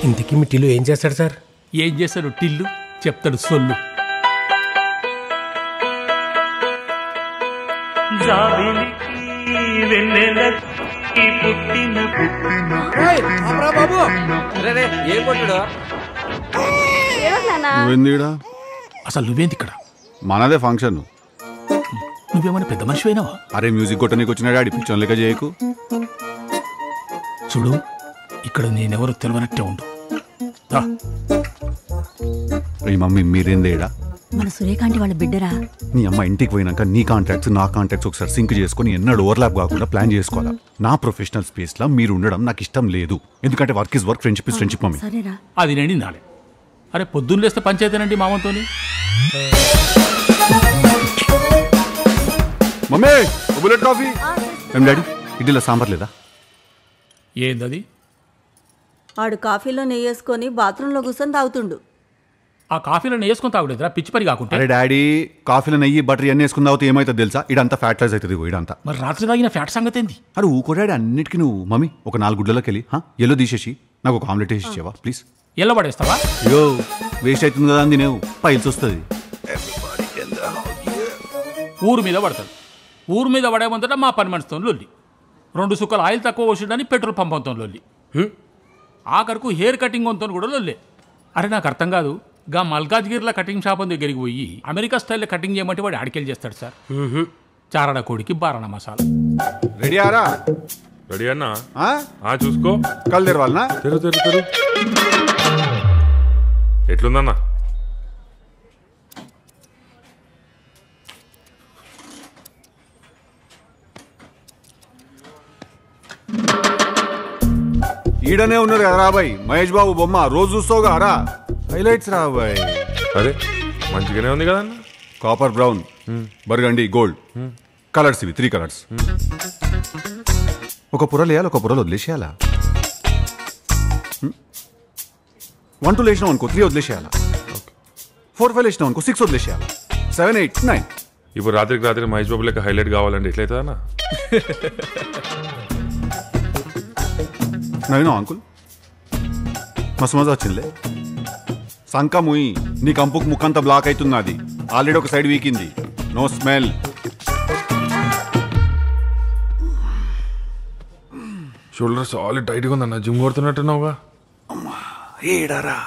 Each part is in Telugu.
ఇంతకీ మీ టిల్లు ఏం చేస్తాడు సార్? ఏం చేస్తాడు టిల్లు? చెప్తాడు సొల్లు. అసలు నువ్వేంది ఇక్కడ? మనదే ఫంక్షన్. నువ్వేమన్నా పెద్ద మనిషి అయినావా? అరే మ్యూజిక్ కొట్ట నీకు వచ్చినాడు, ఆడి పిచ్చోన్ లెక్క చేయకు. చూడు, ఇక్కడ నేనెవరో తెలియనట్టే ఉండు. ఈ మమ్మీ మీరేందేడా? మన సురేకాంటి వాళ్ళ బిడ్డరా? నీ అమ్మ ఇంటికి పోయినాక నీ కాంటాక్ట్స్ నా కాంటాక్ట్స్ ఒకసారి సింక్ చేసుకుని ఎన్నడూ ఓవర్లాప్ కాకుండా ప్లాన్ చేసుకోవాలా. నా ప్రొఫెషనల్ స్పేస్ లో మీరు ఉండడం నాకు ఇష్టం లేదు. ఎందుకంటే work is work, friendship is friendship. Mummy అది నండి నాలే. అరే పొద్దున్న లేస్తే పంచాయతీనండి మామతోని. Mummy bullet coffee. ఏం డాడీ ఇడ్లీలో సాంబార్ లేదా? ఏందది? ఆడు కాఫీలో నెయ్యి వేసుకొని బాత్రూంలో కూర్చొని తాగుతుండు. ఆ కాఫీలో నెయ్యి వేసుకొని తాగుడేదిరా పిచ్చి పని కాకుంటే? అరే డాడీ, కాఫీలో నెయ్యి బటర్ అన్నీ వేసుకుని తాగితే ఏమవుతుంది తెలుసా? ఇదంతా ఫ్యాట్ రైస్ అవుతుంది. ఇదంతా మరి రాత్రి తాగిన ఫ్యాట్ సంగతి ఏంది? అరే ఊకో డాడీ, అన్నిటికీ నువ్వు. మమ్మీ ఒక 4 గుడ్లలోకి వెళ్ళి ఎల్లో తీసేసి నాకు ఒక ఆమ్లెట్ వేసి ఇచ్చేవా ప్లీజ్? ఎల్లో పడేస్తావా? అయ్యో వేస్ట్ అవుతుంది కదా అని తినేవు, పైల్స్ వస్తుంది. ఊరు మీద పడతాడు. ఊరు మీద పడేమంతటా మా పని మనిషితో లొల్లి. 2 సుక్కలు ఆయిల్ తక్కువ వచ్చిందని పెట్రోల్ పంపంతో లొల్లి. ఆఖరకు హెయిర్ కటింగ్ వంతో కూడా లొల్లే. అరే నాకు అర్థం కాదు, గా మల్కాజ్గిరిలో కటింగ్ షాప్ దగ్గరికి పోయి అమెరికా స్టైల్లో కటింగ్ చేయమంటే వాడు ఆడికెళ్ళి చేస్తాడు సార్. చారడ కోడికి బారణ మసాలా. రెడీ ఆరా? రెడీ అన్నా? చూసుకో. కళ్ళు తెరవాలనా? తెరు. ఎట్లుందన్నా? ఈడనే ఉన్నారు కదా రాబాయ్, మహేష్ బాబు బొమ్మ రోజు చూస్తావుగా రా. హైలైట్స్ రాబాయ్. అరే మంచిగానే ఉంది కదా. Copper brown, burgundy, gold colours ఇవి 3 కలర్స్. ఒక పొరలు వేయాలి, ఒక పొరలు వదిలేసేయాలా. 1 2 వేసినాం అనుకో 3 వదిలేసేయాలా. 4 5 వేసినాం అనుకో 6 వదిలేసేయాలా. 7 8 9. ఇప్పుడు రాత్రికి మహేష్ బాబు లెక్క హైలైట్ కావాలంటే ఎట్లయితుందన్నా? నవీనా అంకుల్ మస్తు మజా వచ్చిందిలే. సంక ముయి, నీ కంపుకు ముక్కంతా బ్లాక్ అవుతుంది. అది ఆల్రెడీ ఒక సైడ్ వీకింది. No smell. షోల్డర్ సాలిడ్ టైట్గా ఉందన్న. జిమ్ కొడుతున్నట్టున్నావుగా. అమ్మా ఏడారా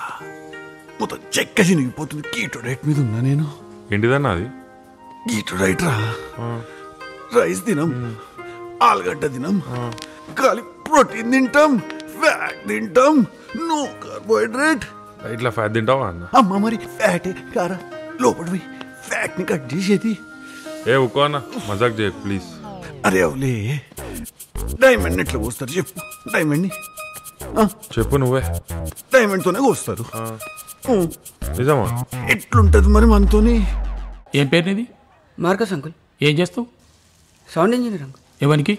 మొత్తం చెక్కసి నిగిపోతుంది. కీటో డైట్ మీద ఉన్నా నేను. ఏంటిదన్నా అది? కీటో డైట్ రా. రైస్ తినం, ఆలుగడ్డ తినం, ఖాళీ ప్రోటీన్ తింటాం, ఫ్యాట్ తింటాం, నో కార్బోహైడ్రేట్. ఇట్లా ఫ్యాట్ తింటావా అన్న? అమ్మ మరి ఫ్యాటే కారా లోపలివి ఫ్యాట్ ని కట్ చేసేది. ఉక్కో అన్న, మజాక్ చేయ ప్లీజ్. అరే అవులే, డైమండ్ ఎట్లా కోస్తారు చెప్పు? డైమండ్ ని చెప్పు నువ్వే. డైమండ్ తోనే కోస్తారు. నిజమా? ఎట్లుంటది మరి మనతోని? ఏం పేరు నీది? Marcus uncle. ఏం చేస్తావు? Sound engineer uncle. ఎవరికి?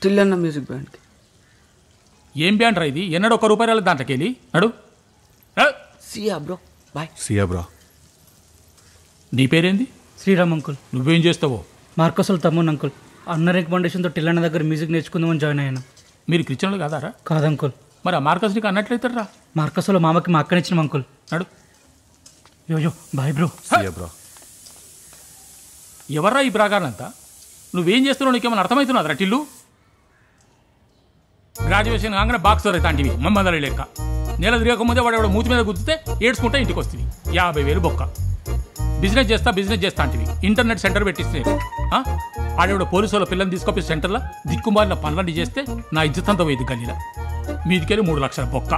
టిల్లన్న మ్యూజిక్ బ్యాండ్కి. ఏం బ్యాండ్ రా ఇది? ఎన్నడూ 1 రూపాయలు దాంట్లోకి వెళ్ళి నడు. సియా బ్రో బాయ్. సియా బ్రో. నీ పేరేంది? శ్రీరామ్ అంకుల్. నువ్వేం చేస్తావో? మార్కసుల తమ్మున్ అంకుల్. అన్న రికమెండేషన్తో టిల్లన్న దగ్గర మ్యూజిక్ నేర్చుకుందామని జాయిన్ అయ్యాను. మీరు క్రిస్టియన్లు కాదారా? కాదంకుల్. మరి ఆ మార్కస్ నీకు అన్నట్లయితారా? మార్కసుల మామకి మా అక్కనిచ్చినాం అంకుల్. నడు. యో బాయ్ బ్రో. సియా బ్రో. ఎవర్రా ఈ ప్రాగారంతా? నువ్వేం చేస్తున్నావు నీకేమైనా అర్థమవుతున్నది రా టిల్లు? గ్రాడ్యుయేషన్ కాగానే బాక్స్ అవుతాంటివి మమ్మల్ని లెక్క. నెల తిరగకముందే వాడు మూతి మీద గుద్దితే ఏడ్చుకుంటే ఇంటికి వస్తుంది. 50,000 బొక్క. బిజినెస్ చేస్తా అంటివి. ఇంటర్నెట్ సెంటర్ పెట్టిస్తే ఆడేవాడు పోలీసు వాళ్ళ పిల్లల్ని తీసుకొప్పి సెంటర్లో దిక్కుమాలిన పనులన్నీ చేస్తే నా ఇజ్జతంతా పోయింది గల్లీలా. మీదికెళ్ళి 3 లక్షల బొక్క.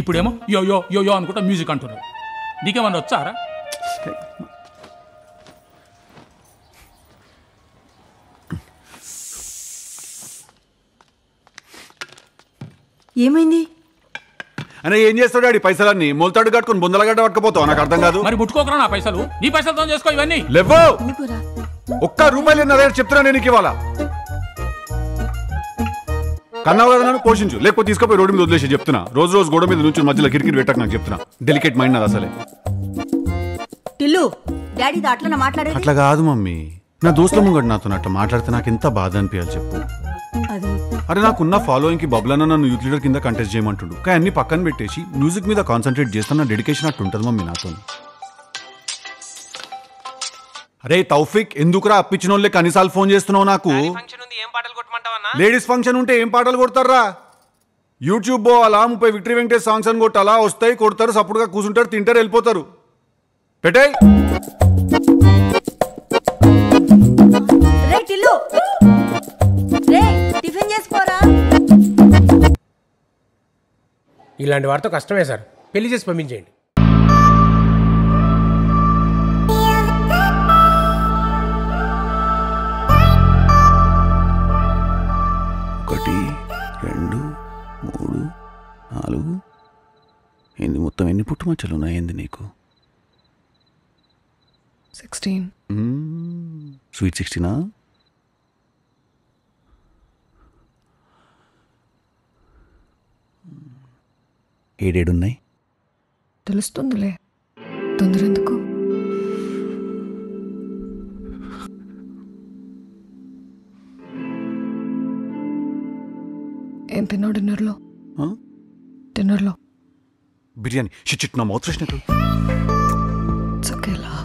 ఇప్పుడేమో యో యో యో యో అనుకుంటా మ్యూజిక్ అంటున్నారు. నీకేమన్నా వచ్చారా? ఏమైంది? అనే ఏం చేస్తాడు ఆడి పైసలన్నీ మొలతాడు కట్టుకుని బొందలగడ్డ పట్టుకుపోతావు? నాకు అర్థం కాదు. మరి ముట్టుకోకరా నా పైసలు. నీ పైసలతో చేసుకో ఇవన్నీ. లేవో ₹1 చెప్తున్నా నేను ఇవాళ. కన్నావు కదా నన్ను పోషించు, లేకపోతే తీసుకుపోయి రోడ్డు మీద వదిలేసి చెప్తున్నా. రోజు గోడ మీద నుంచి మధ్యలో కిరికిరి పెట్టక నాకు చెప్తున్నా. డెలికేట్ మైండ్ నాది అసలే. టిల్లు డాడీ అట్లా మాట్లాడేది అట్లా కాదు మమ్మీ, నా దోస్తుల ముంగడు నాతో అట్లా మాట్లాడితే నాకు ఎంత బాధ అనిపించాలి చెప్పు. అది అరే నాకున్న ఫాలోయింగ్కి బబ్లన్న నన్ను యూత్ లీడర్ కింద కంటెస్ట్ చేయమంటుండు, కానీ అన్ని పక్కన పెట్టేసి మ్యూజిక్ మీద కాన్సన్ట్రేట్ చేస్తున్న డెడికేషన్ అట్టు ఉంటుంది మమ్మీ నాతో. అరే తౌఫిక్, ఎందుకురా అప్పించిన వాళ్ళే కనీసాలు ఫోన్ చేస్తున్నావు నాకు? లేడీస్ ఫంక్షన్ ఉంటే ఏం పాటలు కొడతారా? యూట్యూబ్ పోవాలా, 30 విక్టరీ వెంకటేష్ సాంగ్స్ అని కొట్టాలా? వస్తాయి, కొడతారు, సపోర్ట్గా కూర్చుంటారు, తింటారు, వెళ్ళిపోతారు. పెట్టాయి టిఫిన్ చేసుకోరా. ఇలాంటి వారితో కష్టమే సార్, పెళ్లి చేసి పంపించేయండి. ఒకటి 2 3 4 ఏంది మొత్తం ఎన్ని పుట్టుమచ్చలు ఉన్నాయండి నీకు? 16. స్వీట్ 16నా? ఏడేడున్నాయి? తెలుస్తుందిలే, తొందర ఎందుకు? ఏం తిన్నావు డిన్నర్లో? డిన్నర్లో బిర్యానీ. షిట్, నా mouth fresh net. It's okay, love.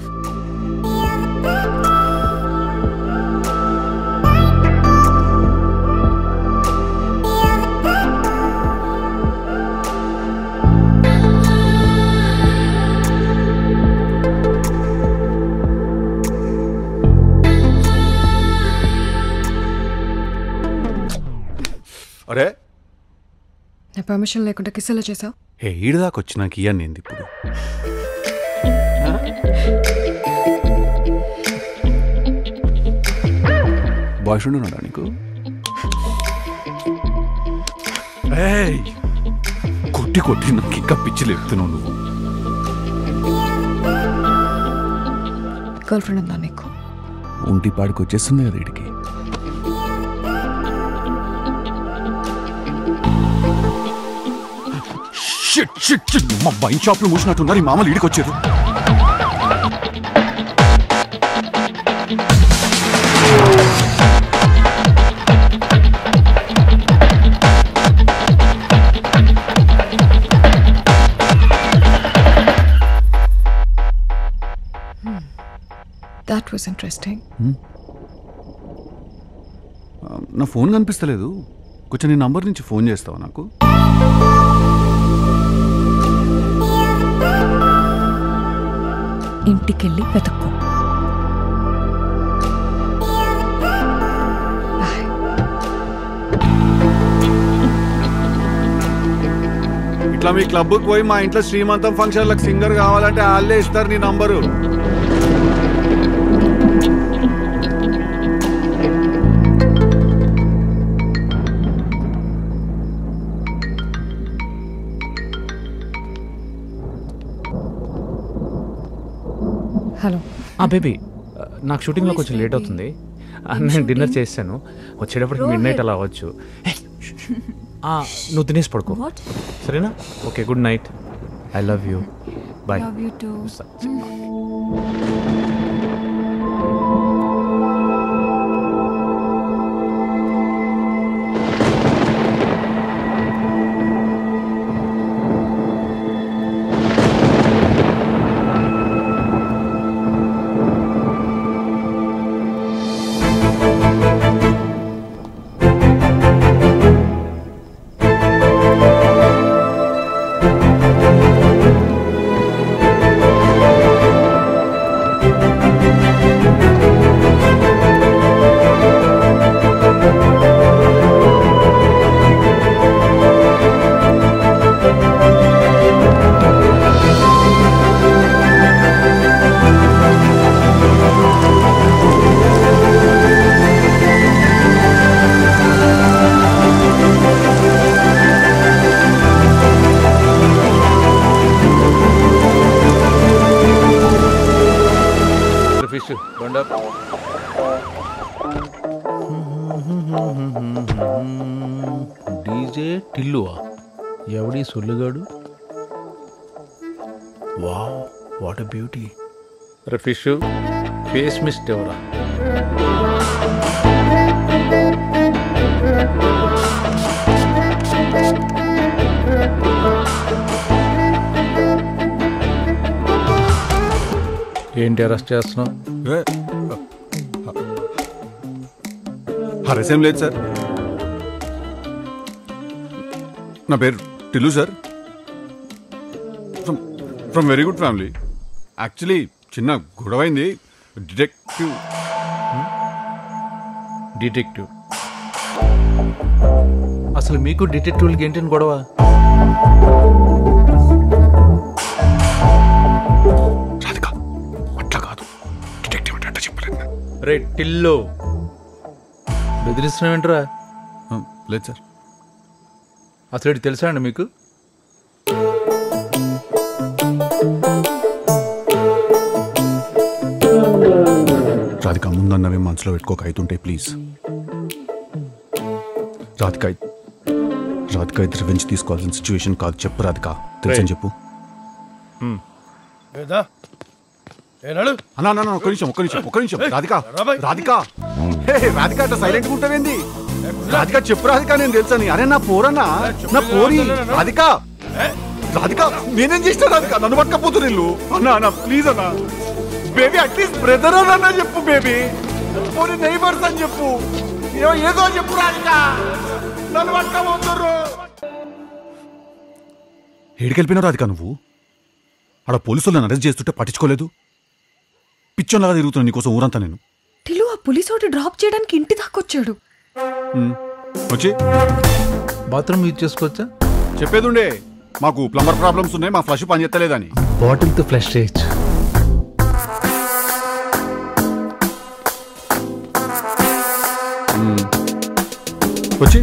అరే నా పర్మిషన్ లేకుండా కిస్ ఎలా చేసావు? ఏ ఈడు దాకా వచ్చి నాకు ఇయ్యాను ఏంది ఇప్పుడు? బాయ్ ఫ్రెండ్ ఉన్నాడా నీకు? కొట్టి కొట్టి నాకు ఇంకా పిచ్చి లేపుతున్నావు నువ్వు. గర్ల్ ఫ్రెండ్ ఉందా నీకు? ఒంటి పాడికి వచ్చేస్తున్నాయి కదా వీడికి. మా వైన్ షాప్ లో మూసినట్టున్నారు, ఈ మామలు ఈడికి వచ్చారు. That was interesting. నా ఫోన్ కనిపిస్తలేదు, కొంచెం నీ నంబర్ నుంచి ఫోన్ చేస్తావా నాకు? ఇంటికెళ్ళి వెతుక్కో. ఇట్లా మీ క్లబ్కి పోయి మా ఇంట్లో శ్రీమంతం ఫంక్షన్లకు సింగర్ కావాలంటే వాళ్ళే ఇస్తారు నీ నంబరు. హలో. బేబీ, నాకు షూటింగ్లో కొంచెం లేట్ అవుతుంది. నేను డిన్నర్ చేశాను, వచ్చేటప్పటికి మిడ్ నైట్ అలా అవ్వచ్చు. నువ్వు తినేసి పడుకో, సరేనా? Okay, good night. I love you. Bye. DJ టిల్లువా? ఎవడి సొల్లుగాడు? Wow, what a beauty. Fish face మిస్ట్ ఎవరా? ఏంటి అరెస్ట్ చేస్తున్నావు? హరసేం లేదు సార్. నా పేరు Tillu sir. From very good family. Actually చిన్న గొడవైంది. డిటెక్టివ్ అసలు మీకు డిటెక్టివ్లకి ఏంటని గొడవ? రాధిక అట్లా కాదు, డిటెక్టివ్ అంటే చెప్పలేదు. రే టిల్లు, బెదిరిస్తున్నావేంట్రా? లేదు సార్. అసలు ఇది తెలుసా అండి మీకు? రాధిక ముందన్నవే మనసులో పెట్టుకోక అవుతుంటే ప్లీజ్. రాధిక ఇది రివెంజ్ తీసుకోవాల్సిన సిచ్యువేషన్ కాదు. చెప్పు రాధిక, తెలుసని చెప్పు. అన్నా ఒక్క నిమిషం రాధిక అట్లా సైలెంట్గా ఉంటావేంది? రాధిక చెప్పు రాధిక, నేను తెలుసని. అరే నా పోరన్నా, నా పోరి రాధిక. నేనేం చేస్తా రాధిక? నన్ను పట్టకపోతున్నా ఇల్లు. అన్నా ప్లీజ్ అన్నా, బేబీ అట్లీస్ట్ బ్రదర్ అన్నా చెప్పు బేబీ. పోనీ నైబర్స్ అని చెప్పు, ఏదో చెప్పు రాధిక. నన్ను పట్టకపోతుర్రు. ఏడికెళ్ళిపోయినావు రాధిక నువ్వు? ఆడ పోలీసులు నన్ను అరెస్ట్ చేస్తుంటే పట్టించుకోలేదు. పిచ్చోన్లాగా తిరుగుతున్నా నీకోసం ఊరంతా నేను. టిల్లు ఆ పోలీసు వాడు డ్రాప్ చేయడానికి ఇంటి దాకా వచ్చాడు. వచ్చి బాత్రూమ్ యూజ్ చేసుకోవచ్చా? చెప్పేది ఉండే, మాకు ప్లంబర్ ప్రాబ్లమ్స్ ఉన్నాయి, మా ఫ్లష్ పని చేస్తలేదని. బాటిల్తో ఫ్లష్ చేయొచ్చు. వచ్చి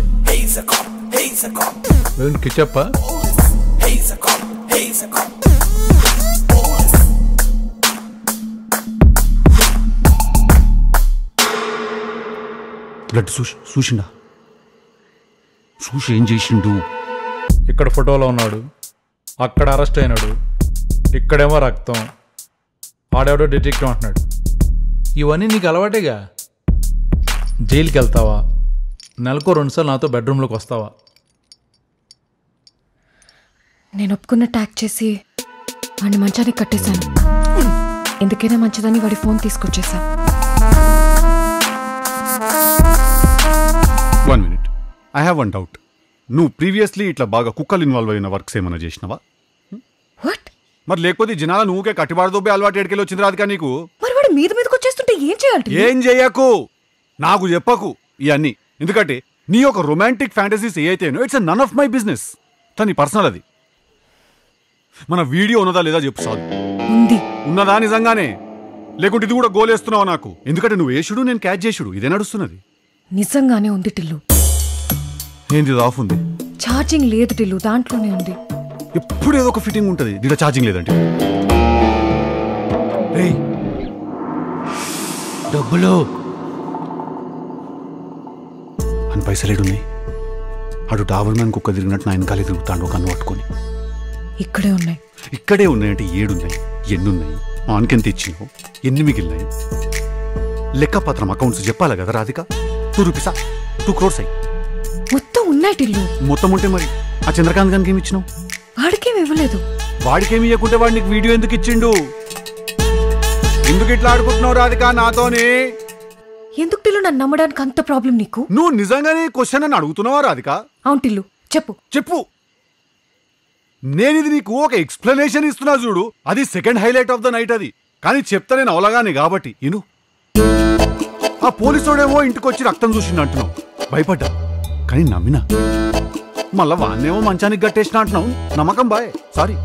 కిచప్పా? బ్లడ్ చూసిండా? చూసి ఏం చేసిండు? ఇక్కడ ఫోటోలో ఉన్నాడు, అక్కడ అరెస్ట్ అయినాడు, ఇక్కడేమో రక్తం, ఆడెవడో డిటెక్టివ్ అంటున్నాడు. ఇవన్నీ నీకు అలవాటేగా. జైలుకి వెళ్తావా? నెలకో 2 సార్లు నాతో బెడ్రూమ్లోకి వస్తావా? నేను ఒప్పుకున్న ట్యాగ్ చేసి వాడిని మంచానికి కట్టేశాను. ఎందుకైనా మంచిదని వాడి ఫోన్ తీసుకొచ్చేసా. 1 minute, ఐ హ్యావ్ 1 doubt. నువ్వు ప్రీవియస్లీ ఇట్లా బాగా కుక్కలు ఇన్వాల్వ్ అయిన వర్క్స్ ఏమైనా చేసినావా? మరి లేకపోతే జనాల నువ్వుకే కట్టిబాడుదోబ్బే అలవాటు ఎడికెళ్ళి వచ్చింది రాదుగా నీకు? మరి వాడు మీదకి వచ్చేస్తుంటే ఏం చేయాలి? ఏం చెయ్యకు, నాకు చెప్పకు ఇవన్నీ. ఎందుకంటే నీ యొక్క రొమాంటిక్ ఫ్యాంటసీస్ ఏ అయితేనో it's none of my business. తని పర్సనల్ అది. మన వీడియో ఉన్నదా లేదా చెప్పు చాలు. ఉన్నదా నిజంగానే? లేకుంటే ఇది కూడా గోలేస్తున్నావు నాకు? ఎందుకంటే నువ్వు వేసుడు, నేను క్యాచ్ చేసుడు, ఇదే నడుస్తున్నది. నిజంగానే ఉంది టిల్లు. ఏంది ఆఫ్ ఉంది? ఛార్జింగ్ లేదు టిల్లు, దాంట్లోనే ఉంది. ఎప్పుడు ఏదో ఒక ఫిట్టింగ్ ఉంటుంది, దీంట్లో ఛార్జింగ్ లేదంటే. డబ్బులు అని పైసలేడున్నాయి. అటు డాబర్ మ్యాన్ కుక్క తిరిగినట్టు నా వెనకాలే తిరుగుతాడు ఒక అన్ను పట్టుకొని. ఇక్కడే ఉన్నాయంటే 7 ఉన్నాయి. ఎన్నున్నాయి? ఆన్కెంత ఇచ్చినావు? ఎన్ని మిగిలినాయి? లెక్కపత్రం అకౌంట్స్ చెప్పాలి కదా రాధిక. 2 rupees 2 crores అయ్యి మొత్తం ఉన్నాయి టిల్లు. మొత్తం ఉంటే మరి ఆ చంద్రకాంత్ గారికి ఏమి ఇచ్చినావు? వాడికేమి ఇవ్వలేదు. వాడికేమి ఇవ్వకుంటే వాడు నీకు వీడియో ఎందుకు ఇచ్చిండు? ఎందుకు ఇట్లా ఆడుకుంటున్నావు రాధిక నాతోనే? ఎందుకు టిల్లు నన్ను నమ్మడానికి అంత ప్రాబ్లం నీకు? నువ్వు నిజంగానే క్వశ్చన్ అని అడుగుతున్నావా రాధిక? అవును టిల్లు, చెప్పు. నేను ఇది నీకు ఒక ఎక్స్ప్లెనేషన్ ఇస్తున్నా చూడు, అది second highlight of the night. అది కానీ చెప్తా నేను అవలగానే కాబట్టి ఇను. ఆ పోలీసుడేమో ఇంటికి వచ్చి రక్తం చూసిండు అంటున్నావు, భయపడ్డా. కానీ నమ్మినా. మళ్ళా వాడినేమో మంచానికి గట్టేసిన అంటున్నావు, నమ్మకం బాయ్, సారీ.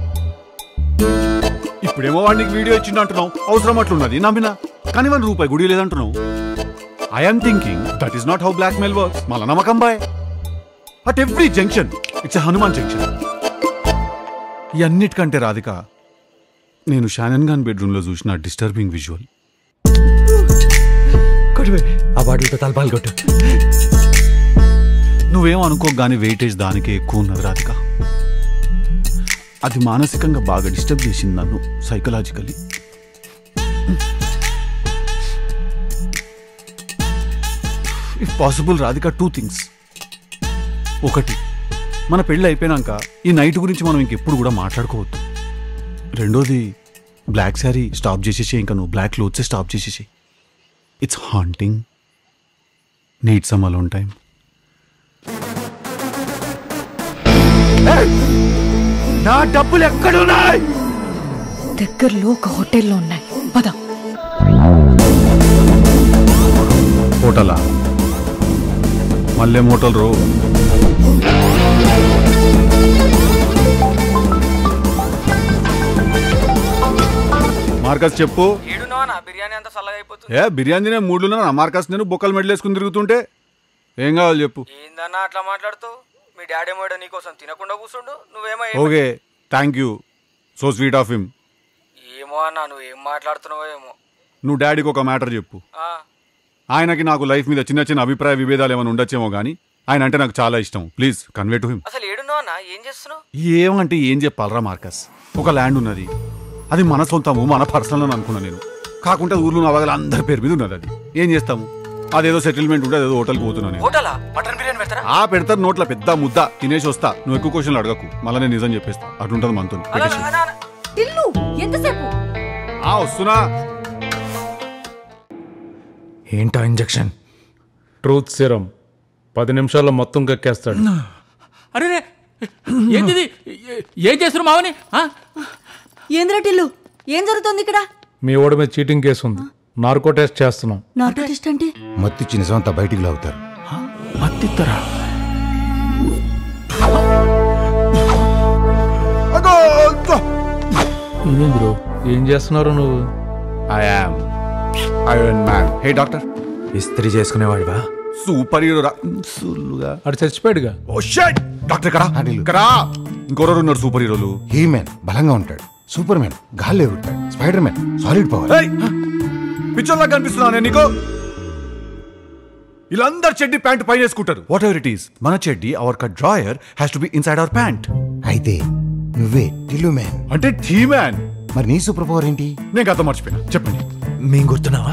ఇప్పుడేమో వాడికి వీడియో ఇచ్చిండు అంటున్నావు, అవసరం అట్లున్నది, నమ్మినా. కానీ వాడిని రూపాయి గుడి లేదంటున్నావు. I'm thinking that is not how blackmail works. మళ్ళా నమ్మకం boy. At every junction it's Hanuman junction. ఈ అన్నిటికంటే రాధిక, నేను షానన్ ఖాన్ బెడ్రూమ్లో చూసిన డిస్టర్బింగ్ విజువల్. ఆ బాటిల్తో తలపాలు కొట్టు. నువ్వేం అనుకో గానీ వెయిటేజ్ దానికే ఎక్కువ ఉన్నది రాధిక. అది మానసికంగా బాగా డిస్టర్బ్ చేసింది నన్ను, psychologically. If possible Radhika 2 things. ఒకటి, మన పెళ్ళి అయిపోయినాక ఈ నైట్ గురించి మనం ఇంకెప్పుడు కూడా మాట్లాడుకోవద్దు. రెండోది, బ్లాక్ శారీ స్టాప్ చేసేసి ఇంకా నువ్వు బ్లాక్ క్లోత్సే స్టాప్ చేసేసి. It's haunting. Need some alone time. నా డబ్బులు ఎక్కడున్నాయి? దగ్గరలో ఒక హోటల్లో ఉన్నాయి. పద. హోటలా? మళ్ళీ హోటల్ రో. మార్కస్ చెప్పు. బిర్యానీ మూడులో మార్కస్ నేను బొక్కలు మెడలేసుకుని తిరుగుతుంటే ఏం కావాలి చెప్పు. ఏందన్నా అట్లా మాట్లాడుతూ? మీ డాడీ మోడ నీకోసం తినకుండా కూర్చుండు, నువ్వేమో okay thank you, so sweet of him. ఏమో అన్నా నువ్వేం మాట్లాడుతున్నావో ఏమో. నువ్వు డాడీకి ఒక మ్యాటర్ చెప్పు. ఆయనకి నాకు లైఫ్ మీద చిన్న చిన్న అభిప్రాయ విభేదాలు ఏమైనా ఉండొచ్చేమో కానీ ఆయన అంటే నాకు చాలా ఇష్టం. Please convey to him. అసలు ఏడున్నావు అన్న, ఏం చేస్తున్నావు? ఏమంటే ఏం చెప్పాలరా మార్కస్, ఒక ల్యాండ్ ఉన్నది, అది మన సొంతము, మన పర్సనల్ అని అనుకున్నా నేను. కాకుంటే ఊర్లో నా వగల అందరి పేరు మీద ఉన్నది. అది ఏం చేస్తాము, అదేదో సెటిల్మెంట్ ఉంటే అదేదో హోటల్కి పోతున్నా నేను. పెడతారు నోట్ల పెద్ద ముద్ద తినేసి వస్తా. నువ్వు ఎక్కువ క్వశ్చన్లు అడగకు, మళ్ళీ నేను నిజం చెప్పేస్తా. అట్లుంటది మనతో. వస్తున్నా. ఏంటా ఇంజెక్షన్? ట్రూత్ సిరం 10 నిమిషాల్లో మొత్తం కక్కేస్తాడు. అరే ఏంటిది? ఏం చేస్తున్నావు మావని? ఏంద్రా టిల్లు, ఏం జరుగుతుంది ఇక్కడ? మీ ఓడి మీద చీటింగ్ కేసు ఉంది, నార్కో టెస్ట్ చేస్తున్నాం. నార్కో టెస్ట్ అంటే? మత్తిచ్చి నిజమంతా బయటికి లాగుతారు. మత్తిత్తరా? బ్రో ఏం చేస్తున్నారు నువ్వు? Iron man. Hey doctor. ఇస్త్రీ చేసుకునేవాడివా? సూపర్ హీరో రా. సుల్లుగా అటు చచ్చిపోయాడుగా. Oh shit. డాక్టర్ కరా ఇంకొరరు ఉన్నారు సూపర్ హీరోలు. హీ మ్యాన్ బలంగా ఉంటాడు, సూపర్ మ్యాన్ గాల్లో ఉంటాడు, spider man solid power. Picture లాగా కనిపిస్తున్నా నేను నీకు? వీళ్ళందరు చెడ్డి ప్యాంట్ పైన వేసుకుంటారు. వాట్ ఎవర్ ఇట్ ఈస్, మన చెడ్డి our cut drawer has to be inside our pant. అయితే నువ్వే టిల్లు మ్యాన్ అంటే టీ మ్యాన్. మరి నీ సూపర్ పవర్ ఏంటి? నేను గత మర్చిపోయినా, చెప్పండి. మేం గుర్తున్నావా?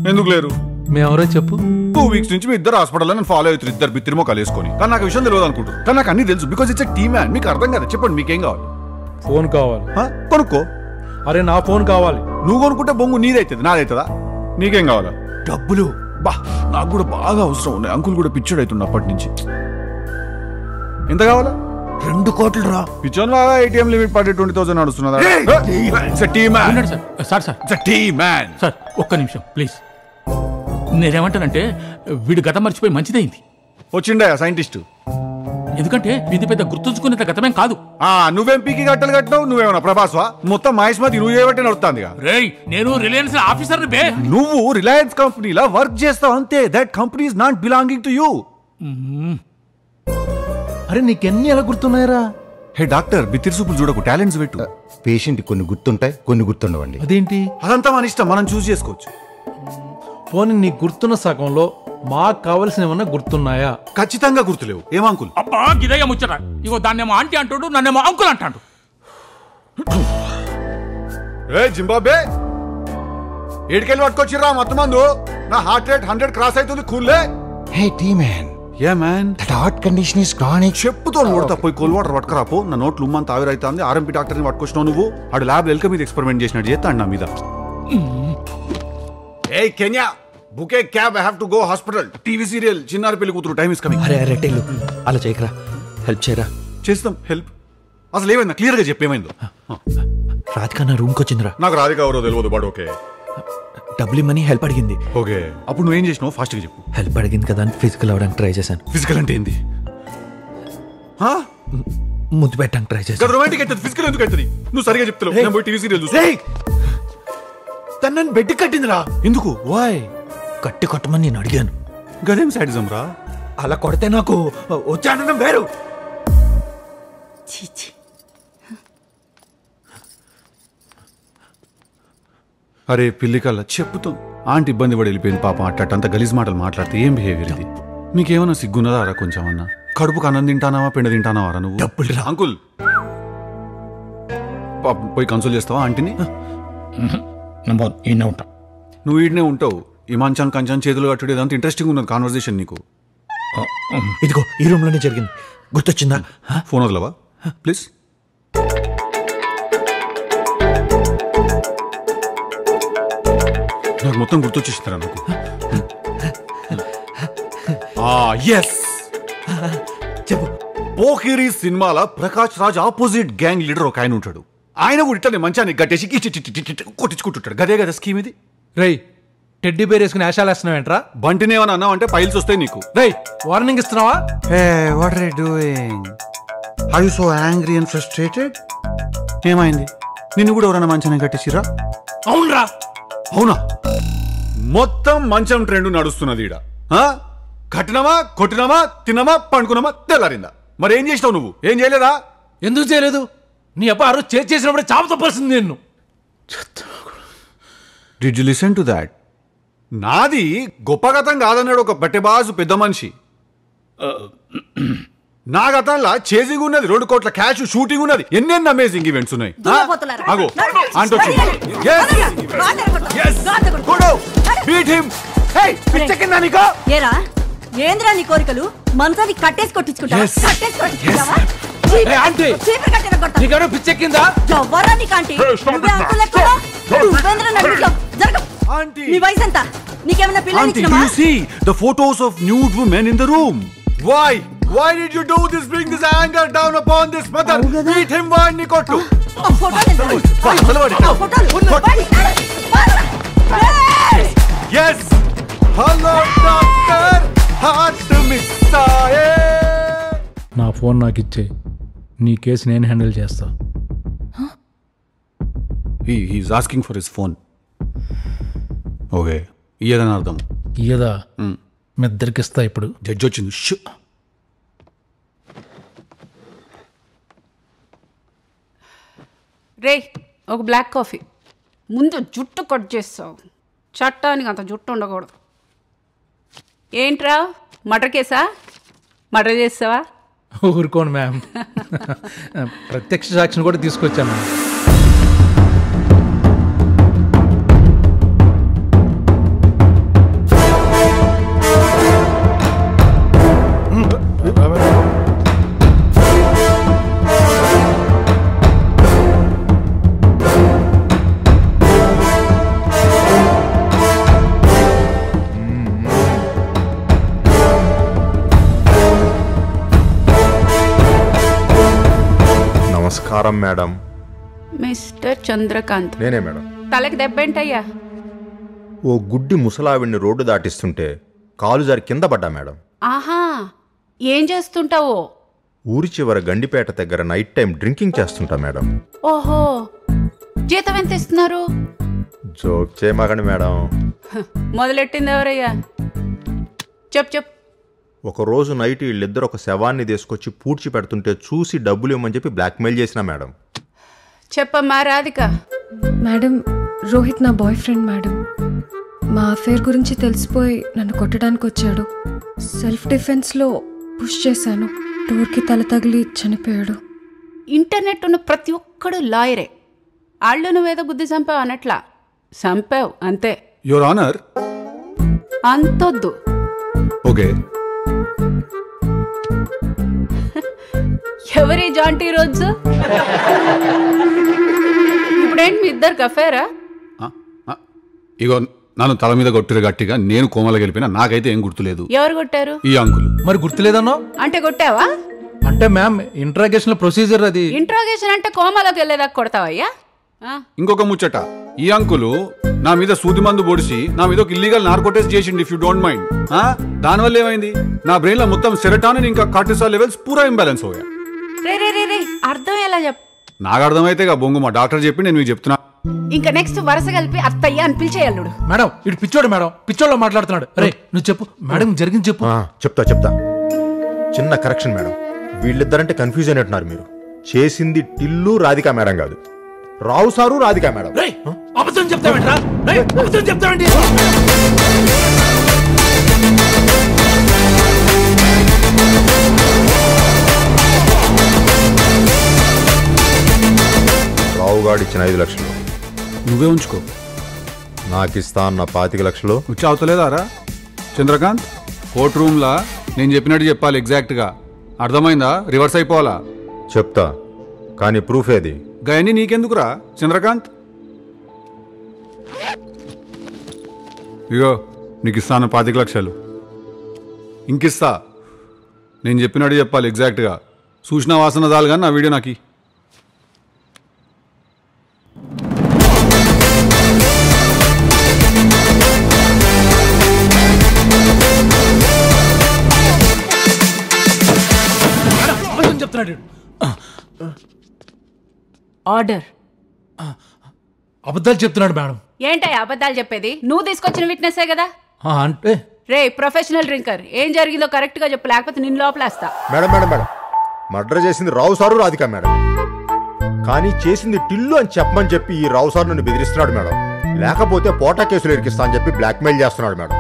ఎందుకు లేరు? మేమెవరో చెప్పు. 2 వీక్స్ నుంచి మీ ఇద్దరు హాస్పిటల్లో నేను ఫాలో అవుతారు, ఇద్దరు బిత్తిరిమో కలిసుకొని. కానీ నాకు విషయం తెలియదు అనుకుంటారు, కానీ నాకు అన్ని తెలుసు. బికాస్ ఇట్స్ టీ మ్యాన్. మీకు అర్థం కదా, చెప్పండి మీకేం కావాలి? ఫోన్ కావాలి. కొనుక్కో. అరే నా ఫోన్ కావాలి. నువ్వు కొనుక్కుంటే బొంగు నీదైతుంది, నాదైతుందా? నీకేం కావాలా? డబ్బులు. బా నాకు కూడా బాగా అవసరం ఉన్నాయి. అంకుల్ కూడా పిచ్చోడు అవుతుండే అప్పటి నుంచి. ఎంత కావాలా? 2 కోట్లు రా. పిచ్చోన్ లాగా ATM లిమిట్ పడి 20,000 నడుస్తున్నదా? సార్ ఒక్క నిమిషం ప్లీజ్. నేనేమంటానంటే వీడు గతం మర్చిపోయి మంచిదైంది. వచ్చిండే సైంటిస్ట్. ఎందుకంటే ఇది పెద్ద గుర్తుంచుకునేంత గతమేం కాదు. నువ్వేం పీకి గట్టలు కట్టినావు? నువ్వేమన్నా ప్రభాస్వా? మొత్తం మహేష్మతి నువ్వు చేయబట్టి నడుస్తుంది. రేయ్ నేను రిలయన్స్ ఆఫీసర్ బే. నువ్వు రిలయన్స్ కంపెనీలా వర్క్ చేస్తావు అంతే. That company is not belonging to you. అరే నీకెన్ని ఎలా గుర్తున్నాయరా? హే డాక్టర్, బిత్తిరి సూపులు చూడకు, టాలెంట్స్ పెట్టు. పేషెంట్ కొన్ని గుర్తుంటాయి, కొన్ని గుర్తుండవండి. అదేంటి? అదంతా మన ఇష్టం, మనం చూస్ చేసుకోవచ్చు. పోనీ నీకు గుర్తున్న సగంలో మాకు కావలసిన ఏమన్నా గుర్తున్నాయా? ఖచ్చితంగా గుర్తులేవు. ఏం అంకుల్? అబ్బా గిదయ్య ముచ్చట. ఇగో దాన్నేమో ఆంటీ అంటాడు, నన్నేమో అంకుల్ అంటాడు. జింబాబే ఏడికెళ్ళి పట్టుకొచ్చిర్రా మొత్తం మందు? నా హార్ట్ రేట్ 100 క్రాస్ అవుతుంది. కూల్లే. Hey tea man. Ya man. That heart condition is chronic. చెప్పుతో కొడతా. పోయి కోల్ వాటర్ పట్టుకురాపో. నా నోట్లు ఉమ్మంత ఆవిరైతుంది. RMP డాక్టర్ని పట్టుకొచ్చినావు నువ్వు. ఆడు ల్యాబ్ ఎల్క మీద ఎక్స్పెరిమెంట్ చేసినట్టు చేస్తాడు నా మీద. ఏ can you book a cab, I have to go hospital. TV serial చిన్నారి పెళ్లి కూతురు టైం ఇస్ కమింగ్. అరే టెల్లు అలా చేయకరా, హెల్ప్ చేయరా. చేస్తాం హెల్ప్. అసలు ఏమైందా క్లియర్ గా చెప్పేమైందో? రాధిక నా రూమ్కి వచ్చిందిరా. నాకు రాధిక ఎవరో తెలియదు, బట్ ఓకే. డబ్బులు ఇమ్మని హెల్ప్ అడిగింది. ఓకే, అప్పుడు నువ్వేం చేసినావు? ఫాస్ట్ గా చెప్పు. హెల్ప్ అడిగింది కదా అని ఫిజికల్ అవడానికి ట్రై చేశాను. ఫిజికల్ అంటే ఏంది? ముద్దు పెట్టడానికి ట్రై చేశాను. రొమాంటిక్ అయితే ఫిజికల్ ఎందుకు అవుతుంది? నువ్వు సరిగా చెప్తావు. నేను పోయి టీవీ సీరియల్ చూస్తా. తను బెడ్ కట్టిందిరా. ఎందుకు? వాయ్ కట్టి కొట్టమని నేను అడిగాను. గదేం సాడిజం రా? అలా కొడితే నాకు వచ్చానడం వేరు. అరే పిల్లి కల్లా చెప్పుతాం. ఆంటీ ఇబ్బంది పడి వెళ్ళిపోయింది పాపం. అట్టంత గలీజ్ మాటలు మాట్లాడితే ఏం బిహేవియర్ ఇది? నీకేమన్నా సిగ్గున్నదా రా కొంచెం అన్నా? కడుపుకు అన్నం తింటానావా, పిండ తింటానావా రా నువ్వు? డబ్బులు రా. అంకుల్ పోయి కన్సోల్ చేస్తావా ఆంటీని? ఉంటా. నువ్వు ఈడనే ఉంటావు. ఈ మంచం కంచం చేతులు కట్టుడు ఇదంతా ఇంట్రెస్టింగ్ ఉన్నది కాన్వర్సేషన్ నీకు. ఇదిగో ఈ రూమ్లోనే జరిగింది, గుర్తొచ్చిందా? ఫోన్ వదలవా ప్లీజ్? నాకు మొత్తం గుర్తొచ్చేసిందిరా నాకు. ఎస్, చెప్పు. పోకిరి సినిమాల Prakash Raj opposite gang leader ఒక ఆయన ఉంటాడు. ఆయన కూడా ఇట్లా మంచాన్ని గట్టేసి కొట్టించుకుంటుంటాడు. గదే కదా స్కీమ్ ఇది. రేయ్, టెడ్డీ బేర్ వేసుకుని ఆశాలు వేస్తున్నావేంట్రా? బంటినేమని అన్నావు అంటే ఫైల్స్ వస్తాయి నీకు. రేయ్, వార్నింగ్ ఇస్తున్నావా? What are you doing? Are you so angry and frustrated? ఏమైంది? నిన్ను కూడా ఎవరైనా మంచాన్ని కట్టేసిరా? అవునరా. అవునా? మొత్తం మంచం ట్రెండ్ నడుస్తున్నది ఈడ. కట్టినమా, కొట్టినమా, తిన్నమా, పండుకున్నామా, తెల్లారిందా? మరి ఏం చేసినావు నువ్వు? ఏం చేయలేదా? ఎందుకు చేయలేదు? నీ అప్ప ఆ రోజు చేసినప్పుడే చావు తప్పాల్సింది నిన్ను. Did you listen to that? నాది గొప్ప గతం కాదన్నాడు ఒక బట్టెబాజు పెద్ద మనిషి. నా గతంలో చేసింగ్ ఉన్నది, 2 కోట్ల క్యాష్ షూటింగ్ ఉన్నది, ఎన్నెన్ని అమేజింగ్ ఈవెంట్స్ ఉన్నాయి. ఆగో అంటూ ఏరా ఏంద్రా నీ కోరికలు? మనసాన్ని కట్టేసి కొట్టించుకుంటావా? పిచ్చెక్కిందా? ఎవ్వరా నీకాంటీ? నీ వయసు ఎంత? నీకేమైనా పిల్లలు ఇచ్చినావా? You see the photos of nude women in the room. Why did you do this? Bring this anger down upon this mother. Beat him వాడిని కొట్టు. Yes. Hello doctor. Heart miss aye. నా ఫోన్ నాకు ఇచ్చే, నీ కేసు నేను హ్యాండిల్ చేస్తా. He's asking for his phone. Okay, ఇయ్యదని అర్థం. ఇయ్యదా? మీ ఇద్దరికి ఇస్తా. ఇప్పుడు జడ్జి వచ్చింది. రే, ఒక బ్లాక్ కాఫీ. ముందు జుట్టు కట్ చేస్తావు, చట్టానికి అంత జుట్టు ఉండకూడదు. ఏంట్రా మర్డర్ కేసా? మర్డర్ చేస్తావా? ఊరుకోను మ్యామ్, ప్రత్యక్ష సాక్షిని కూడా తీసుకొచ్చాను. నమస్కారం మేడం. మిస్టర్ చంద్రకాంత్. నేనే మేడం. తలకి దెబ్బేంటయ్యా? ఓ గుడ్డి ముసలావిడిని రోడ్డు దాటిస్తుంటే కాలు జారి కింద పడ్డా మేడం. ఆహా, ఏం చేస్తుంటావో? ఊరి చివర గండిపేట దగ్గర నైట్ టైం డ్రింకింగ్ చేస్తుంటా మేడం. ఓహో, జీతం ఎంత ఇస్తున్నారు? జోక్ చేయమాకండి మేడం. మొదలెట్టింది ఎవరయ్యా? చెప్పు. ఒకరోజు నైట్ వీళ్ళిద్దరు ఒక శవాన్ని తీసుకొచ్చి పూడ్చి పెడుతుంటే చూసి డబ్బులు ఇవ్వమని చెప్పి బ్లాక్మెయిల్ చేసిన మేడం. చెప్పమ్మా రాధిక. మేడం, రోహిత్ నా బాయ్ ఫ్రెండ్ మేడం. మా అఫేర్ గురించి తెలిసిపోయి నన్ను కొట్టడానికి వచ్చాడు. సెల్ఫ్ డిఫెన్స్లో పుష్ చేశాను. డోర్కి తల తగిలి చనిపోయాడు. ఇంటర్నెట్ ఉన్న ప్రతి ఒక్కడు లాయరే. ఆళ్ళు నువ్వేదో బుద్ధి చంపావు అన్నట్లా చంపావు అంతే. Your honour. అంతొద్దు. ఓకే. ఎవరి జాంటీ రోజు? ఇప్పుడేంటి మీ ఇద్దరికి అఫేరా? ఇగో నన్ను తల మీద కొట్టిరు గట్టిగా, నేను కోమల గెలిపినా, నాకైతే ఏం గుర్తులేదు. ఎవరు కొట్టారు? ఈ అంకుల్. మరి గుర్తులేదన్నో అంటే కొట్టావా? అంటే మ్యామ్, ఇంట్రాగేషన్ ప్రొసీజర్ అది. ఇంట్రాగేషన్ అంటే కోమలోకి వెళ్ళేదాకా కొడతావయ్యా? ఇంకొక ముచ్చట, ఈ అంకులు నా మీద సూది మందు పొడిచి నా మీద ఒక ఇల్లీగల్ నార్కోటెస్ట్ చేసిండు. If you don't mind. దానివల్ల ఏమైంది? నా బ్రెయిన్ లో మొత్తం సెరటానిన్ ఇంకా కార్టిసాల్ లెవెల్స్ పూరా ఇంబ్యాలెన్స్ అయ్యా. రే అర్థం ఎలా చెప్పు? నాకు అర్థమైతే బొంగు మా డాక్టర్ చెప్పి నేను మీకు చెప్తున్నా. ఇంకా నెక్స్ట్ వరుస కలిపి అత్తయ్య అని పిలిచేయల్లుడు. మేడం, ఇటు పిచ్చోడు మేడం, పిచ్చోళ్ళలో మాట్లాడుతున్నాడు. రే నువ్వు చెప్పు మేడం, జరిగింది చెప్పు. చెప్తా. చిన్న కరెక్షన్ మేడం, వీళ్ళిద్దరంటే కన్ఫ్యూజ్ అయినట్టున్నారు మీరు. చేసింది టిల్లు రాధిక మేడం కాదు, రావు సారు రాధిక మేడం. అబద్ధం చెప్తావేంట్రా? అబద్ధం చెప్తావేంటి? రావుగాడు ఇచ్చిన 5 లక్షలు నువ్వే ఉంచుకో. నాకు ఇస్తా అన్న 25 లక్షలు వచ్చి అవతలేదారా చంద్రకాంత్? కోర్ట్ రూమ్లా నేను చెప్పినట్టు చెప్పాలి ఎగ్జాక్ట్గా. అర్థమైందా? రివర్స్ అయిపోవాలా? చెప్తా, కానీ ప్రూఫ్ ఏది? గయని నీకెందుకురా చంద్రకాంత్? ఇగో నీకు ఇస్తాను 25 లక్షలు. ఇంకిస్తా, నేను చెప్పినట్టు చెప్పాలి ఎగ్జాక్ట్గా. సూచన వాసన దాలు కానీ నా వీడియో నాకు. చెప్తున్నాడు ఆర్డర్. అబద్ధాలు చెప్తున్నాడు మేడం. ఏంటయ్య అబద్ధాలు చెప్పేది? నువ్వు తీసుకొచ్చిన విట్నెస్సే కదా. అంటే రే ప్రొఫెషనల్ డ్రింకర్, ఏం జరిగిందో కరెక్ట్ గా చెప్పు, లేకపోతే నిన్ను లోపలేస్తా. మేడం మేడం మేడం, మర్డర్ చేసింది రావు సారు రాధిక మేడం, కానీ చేసింది టిల్లు అని చెప్పమని చెప్పి ఈ రావు సార్ నన్ను బెదిరిస్తున్నాడు మేడం. లేకపోతే పోటా కేసులు ఇరికిస్తా అని చెప్పి బ్లాక్మెయిల్ చేస్తున్నాడు మేడం.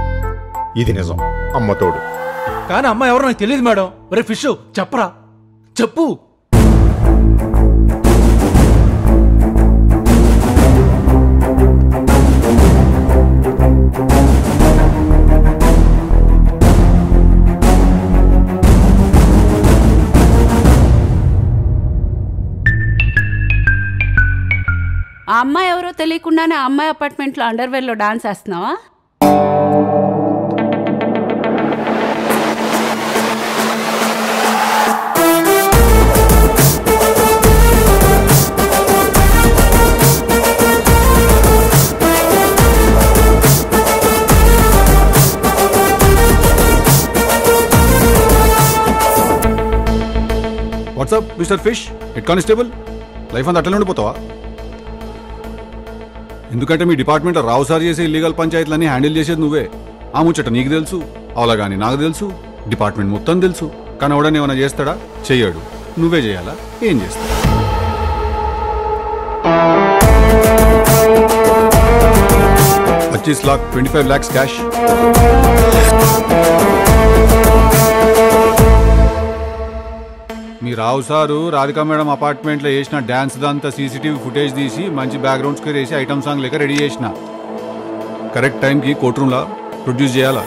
ఇది నిజం, అమ్మతోడు. కానీ అమ్మ ఎవరో నాకు తెలియదు మేడం. ఒరే ఫిష్ చెప్పరా, చెప్పు. ఆ అమ్మాయి ఎవరో తెలియకుండానే ఆ అమ్మాయి అపార్ట్మెంట్లో అండర్వేర్లో డాన్స్ వేస్తున్నావా? What's up mister fish, head constable. Life అంతా అట్లనే ఉండిపోతావా? ఎందుకంటే మీ డిపార్ట్మెంట్లో రావు సార్ చేసే ఇల్లీగల్ పంచాయతీలన్నీ హ్యాండిల్ చేసేది నువ్వే. ఆ ముచ్చట నీకు తెలుసు, అవలా కానీ నాకు తెలుసు, డిపార్ట్మెంట్ మొత్తం తెలుసు. కానీ ఎవడని ఏమైనా చేస్తాడా? చెయ్యడు. నువ్వే చేయాలా? ఏం చేస్తావు? $25 लाख 25 lakhs cash. మీ రావు సారు రాధికా మేడం అపార్ట్మెంట్లో వేసిన డ్యాన్స్ దంతా సీసీటీవీ ఫుటేజ్ తీసి మంచి బ్యాక్గ్రౌండ్ స్కోర్ వేసి ఐటమ్ సాంగ్ లెక్క రెడీ చేసిన. కరెక్ట్ టైంకి కోర్ట్ రూమ్లో ప్రొడ్యూస్ చేయాలా.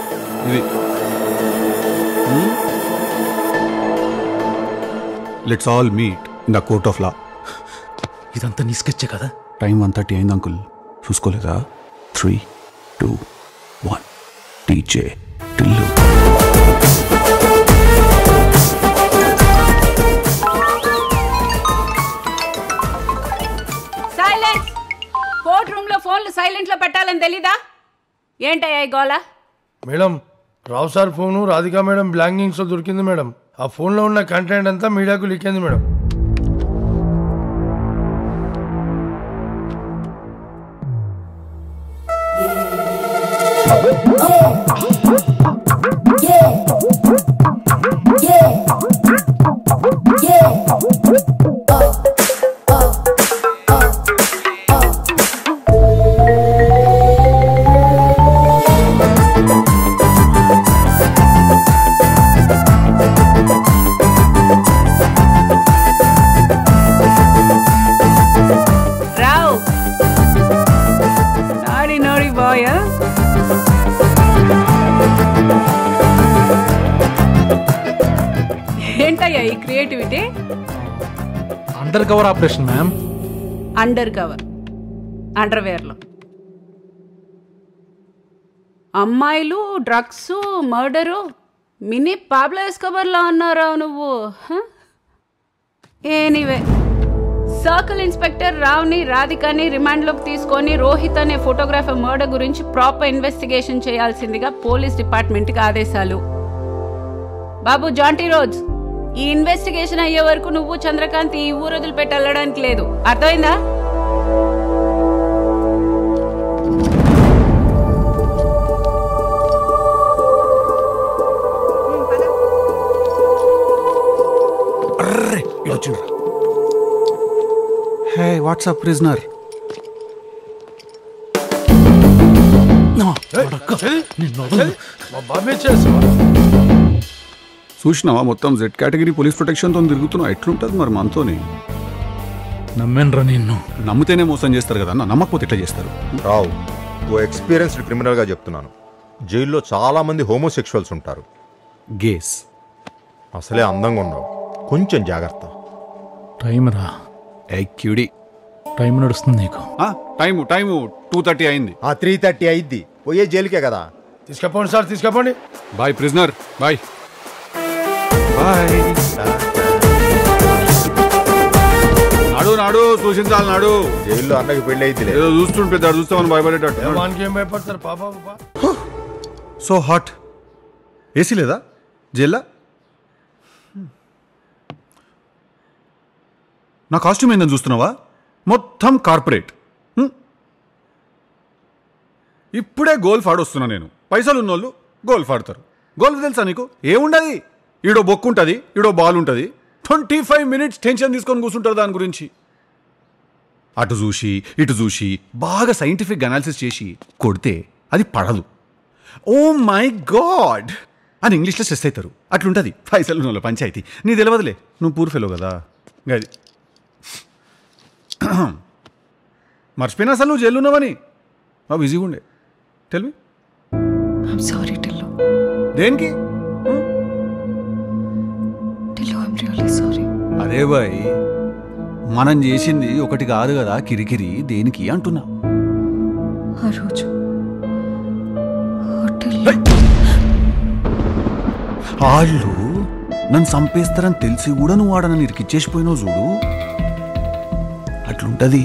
ఇది let's all meet in the court of law. ఇదంతా నీ స్కెచ్చే కదా? టైం 1:30 అయింది అంకుల్, చూసుకోలేదా? 3, 2, 1 DJ Tillu. Silence. Court room లో ఫోన్లు సైలెంట్ లో పెట్టాలని తెలీదా? ఏంటయ్యా ఈ గోళ? మేడం, రావు సార్ ఫోను రాధికా మేడం బ్లాంకింగ్స్ లో దొరికింది మేడం. ఆ ఫోన్ లో ఉన్న కంటెంట్ అంతా మీడియాకు లీక్ అయింది మేడం. ఏంటయ్యా ఈ creativity? Under cover operation ma'am. Under cover అండర్వేర్లో అమ్మాయిలు, డ్రగ్స్, మర్డరు, మినీ పాబ్లో ఎస్కోబార్లో ఉన్నారావు నువ్వు. ఎనీవే, సర్కిల్ ఇన్స్పెక్టర్ రావుని రాధికాని రిమాండ్లోకి తీసుకొని రోహిత్ అనే ఫోటోగ్రాఫర్ మర్డర్ గురించి ప్రాపర్ ఇన్వెస్టిగేషన్ చేయాల్సిందిగా పోలీస్ డిపార్ట్మెంట్కి ఆదేశాలు. బాబు జాంటీ రోజ్, ఈ ఇన్వెస్టిగేషన్ అయ్యే వరకు నువ్వు చంద్రకాంత్ ఈ ఊరు వదిలిపెట్టి వెళ్ళడానికి లేదు, అర్థమైందా? హే వాట్సాప్ ప్రిజనర్. చూసినావా మొత్తం జెడ్ కేటగిరీ పోలీస్ ప్రొటెక్షన్తో తిరుగుతున్నావు. ఎట్లుంటుంది మరి మనతోని? నమ్మేనరా నిన్ను. నమ్మితేనే మోసం చేస్తారు కదా అన్న, నమ్మకపోతే ఎట్లా చేస్తారు? రావు, ఓ ఎక్స్పీరియన్స్డ్ క్రిమినల్గా చెప్తున్నాను, జైల్లో చాలామంది హోమోసెక్షువల్స్ ఉంటారు. గేస్. అసలే అందంగా ఉన్నావు, కొంచెం జాగ్రత్త. టైం రా. ఎక్యూడి. టైం నడుస్తుంది నీకు. టైము 2:30 అయింది. 3:30 అయింది. పోయే జైలుకే కదా. తీసుకపోండి సార్, తీసుకపోండి. Bye prisoner, bye bye. నాడు సూచించాలి. నాడు జైల్లో అన్నకి పెళ్లి అయితే ఏదో చూస్తుంటే పెద్ద చూస్తామని భయపడేటట్టు. వానికి ఏం భయపడతారు పాప. So hot. ఏసీ లేదా జైల్లో? నా కాస్ట్యూమ్ ఏందని చూస్తున్నావా? మొత్తం కార్పొరేట్. ఇప్పుడే గోల్ఫ్ ఆడొస్తున్నా నేను. పైసలు ఉన్నోళ్ళు గోల్ఫ్ ఆడతారు. గోల్ఫ్ తెలుసా నీకు? ఏముండదు, ఈడో బొక్కు ఉంటుంది, ఈడో బాల్ ఉంటుంది. 25 మినిట్స్ టెన్షన్ తీసుకొని కూర్చుంటారు దాని గురించి. అటు చూసి ఇటు చూసి బాగా సైంటిఫిక్ అనాలిసిస్ చేసి కొడితే అది పడదు. ఓ మై గాడ్ అని ఇంగ్లీష్లో స్ట్రెస్ అవుతారు. అట్లుంటుంది పైసలు ఉన్నోళ్ళ పంచాయతీ. నీ తెలియదులే, నువ్వు పూర్ ఫెలో కదా. గది మర్చిపోయినా అసలు నువ్వు జైలు ఉన్నావని. బిజీగా ఉండే. Tell me. I'm sorry Tillu. దేనికి? Tillu, I'm really sorry. అరే బాయ్, మనం చేసింది ఒకటి కాదు కదా కిరికిరి. దేనికి అంటున్నా? ఆ రోజు హోటల్లో వాళ్ళు నన్ను చంపేస్తారని తెలిసి కూడా నువ్వు ఆడ నన్ను ఇరికిచ్చేసిపోయినావు చూడు. అట్లుంటది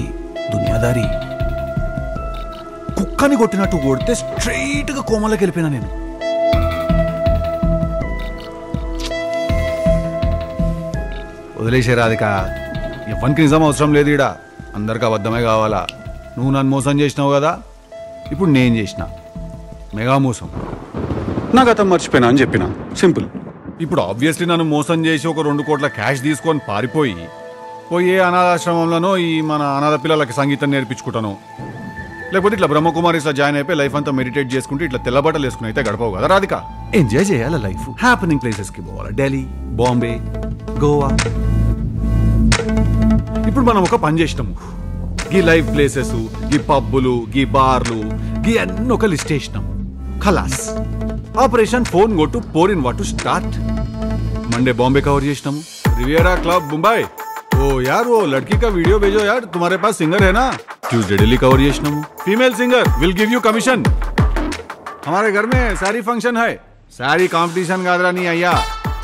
దునియాదారి. కుక్కని కొట్టినట్టు కొడితే స్ట్రైట్గా కోమలోకి వెళ్ళిపోయినా నేను. వదిలేసే రాధిక, ఎవరికి నిజం అవసరం లేదు ఈడ. అందరికి అబద్ధమే కావాలా. నువ్వు నన్ను మోసం చేసినావు కదా, ఇప్పుడు నేను చేసిన మెగా మోసం. నా గతం మర్చిపోయినా అని చెప్పిన, సింపుల్. ఇప్పుడు ఆబ్వియస్లీ నన్ను మోసం చేసి ఒక 2 కోట్ల క్యాష్ తీసుకొని పారిపోయి పోయే అనాథాశ్రమంలోనో ఈ మన అనాథ పిల్లలకి సంగీతం నేర్పించుకుంటాను. లేకపోతే ఇట్లా బ్రహ్మకుమారిస్లో జాయిన్ అయిపోయి లైఫ్ అంతా మెడిటేట్ చేసుకుంటే ఇట్లా తెల్లబట్టలు వేసుకుని అయితే గడపవు కదా రాధిక. ఎంజాయ్ చేయాలి లైఫ్. హ్యాపెనింగ్ ప్లేసెస్కి పోవాలి. ఢిల్లీ, బాంబే, గోవా. ఇప్పుడు మనం ఒక పని చేసినాము. గీ లైవ్ ప్లేసెస్, గీ పబ్బులు, గీ బార్లు, గీ అన్ని ఒక లిస్ట్ వేసినాము. ఖలాస్. ఆపరేషన్ ఫోన్ కొట్టు పోరిన్ వాటు స్టార్ట్. मंडे बॉम्बे कवर చేసినాము. Riviera club Mumbai. ओ यार वो लड़की का वीडियो भेजो यार, तुम्हारे पास सिंगर है ना. ट्यूसडे दिल्ली कवर చేసినాము. Female singer will give you commission. हमारे घर में सारी फंक्शन है. सारी కాంపిటీషన్ కాదురా నీ అయ్యా,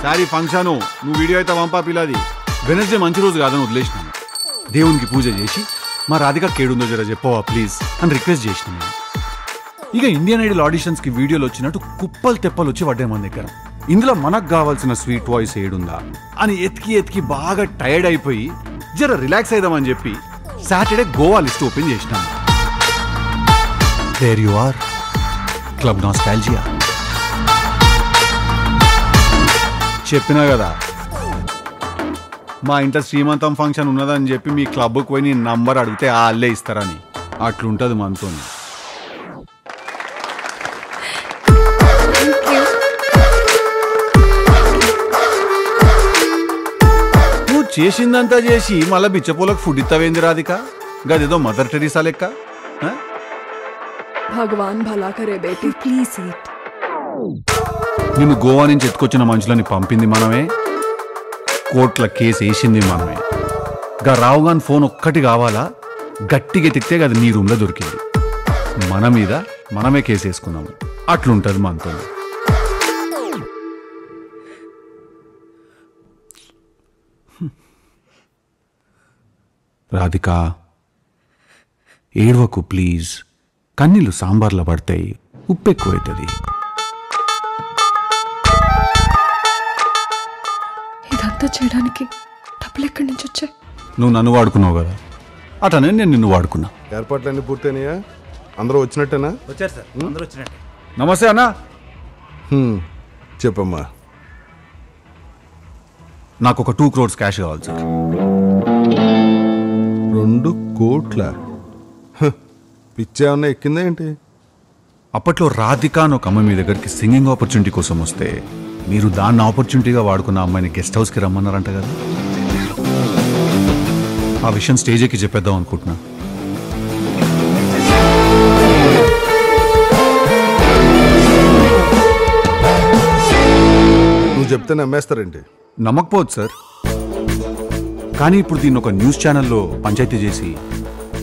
సారీ ఫంక్షను. నువ్వు వీడియో అయితే వంపా పిల్లది. వెనస్డే మంచి రోజు కాదని వదిలేసినాను. దేవునికి పూజ చేసి మా రాధిక కేడుందో జర చెప్పవా ప్లీజ్ అని రిక్వెస్ట్ చేసినాను. ఇక ఇండియన్ ఐడల్ ఆడిషన్స్ కి వీడియోలు వచ్చినట్టు కుప్పలు తెప్పలు వచ్చి పడ్డాయి మన దగ్గర. ఇందులో మనకు కావాల్సిన స్వీట్ వాయిస్ ఏడుందా అని ఎతికి ఎతికి బాగా టైర్డ్ అయిపోయి జర రిలాక్స్ అయిదామని చెప్పి సాటర్డే గోవా లిస్ట్ ఓపెన్ చేసినాను. There you are, club nostalgia. చెప్పినా కదా మా ఇంట్లో శ్రీమంతం ఫంక్షన్ ఉన్నదని చెప్పి మీ క్లబ్కి పోయి నీ నంబర్ అడిగితే వాళ్ళే ఇస్తారని. అట్లుంటుంది మనతో. నువ్వు చేసిందంతా చేసి మళ్ళీ బిచ్చపోలకు ఫుడ్ ఇస్తావేంది రాధిక? గదేదో మదర్ టెరిసా లెక్క. భగవాన్ భలా కరే బేటీ, ప్లీజ్ ఈట్. నిన్ను గోవా నుంచి ఎత్తుకొచ్చిన మనుషులని పంపింది మనమే, కోర్టుల కేసు వేసింది మనమే. గా రావు గాని ఫోన్ ఒక్కటి కావాలా, గట్టిగా ఎత్తితే అది నీ రూమ్లో దొరికింది. మన మీద మనమే కేసు వేసుకున్నాము. అట్లుంటుంది మనతో. రాధిక ఏడవకు ప్లీజ్. కన్నీళ్ళు సాంబార్లో పడతాయి, ఉప్పు ఎక్కువైతుంది. ఇదంతా చేయడానికి డబ్బులు ఎక్కడి నుంచి వచ్చాయి? నువ్వు నన్ను వాడుకున్నావు కదా, అటనే నేను నిన్ను వాడుకున్నా. ఏర్పాట్లన్నీ పూర్తయినాయా? అందరూ వచ్చినట్టేనా? వచ్చారు సార్, అందరూ వచ్చినట్టే. నమస్తే అన్నా. చెప్పమ్మా. నాకు ఒక 2 crores క్యాష్ కావాలి సార్. 2 కోట్ల? పిచ్చేమన్నా ఎక్కిందా ఏంటి? అప్పట్లో రాధిక అని ఒక అమ్మాయి మీ దగ్గరికి సింగింగ్ ఆపర్చునిటీ కోసం వస్తే మీరు దాన్ని ఆపర్చునిటీగా వాడుకున్న అమ్మాయిని గెస్ట్ హౌస్కి రమ్మన్నారంట కదా. ఆ విషయం స్టేజ్ ఎక్కి చెప్పేద్దాం అనుకుంటున్నా. చెప్తే నమ్మేస్తారేంటి? నమ్మకపోవచ్చు సార్, కానీ ఇప్పుడు దీన్ని ఒక న్యూస్ ఛానల్లో పంచాయతీ చేసి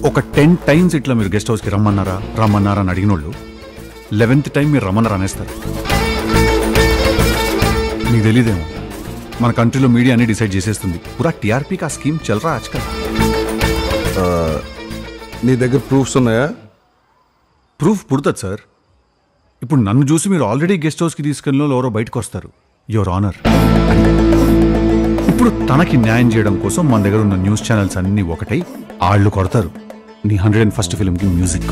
ఒక 10 times ఇట్లా మీరు గెస్ట్ హౌస్కి రమ్మన్నారా అని అడిగిన వాళ్ళు 11th time మీరు రమ్మన్నారు అనేస్తారు. మీకు తెలీదేమో, మన కంట్రీలో మీడియా అన్ని డిసైడ్ చేసేస్తుంది. పూరా టీఆర్పీకి ఆ స్కీమ్ చల్రా ఆజ్కల్. నీ దగ్గర ప్రూఫ్స్ ఉన్నాయా? ప్రూఫ్ పుడుతుంది సార్. ఇప్పుడు నన్ను చూసి మీరు ఆల్రెడీ గెస్ట్ హౌస్కి తీసుకెళ్ళిన ఎవరో బయటకు వస్తారు, యువర్ ఆనర్. ఇప్పుడు తనకి న్యాయం చేయడం కోసం మన దగ్గర ఉన్న న్యూస్ ఛానల్స్ అన్నీ ఒకటై ఆళ్ళు కొడతారు నీ 101st ఫిల్మ్కి మ్యూజిక్.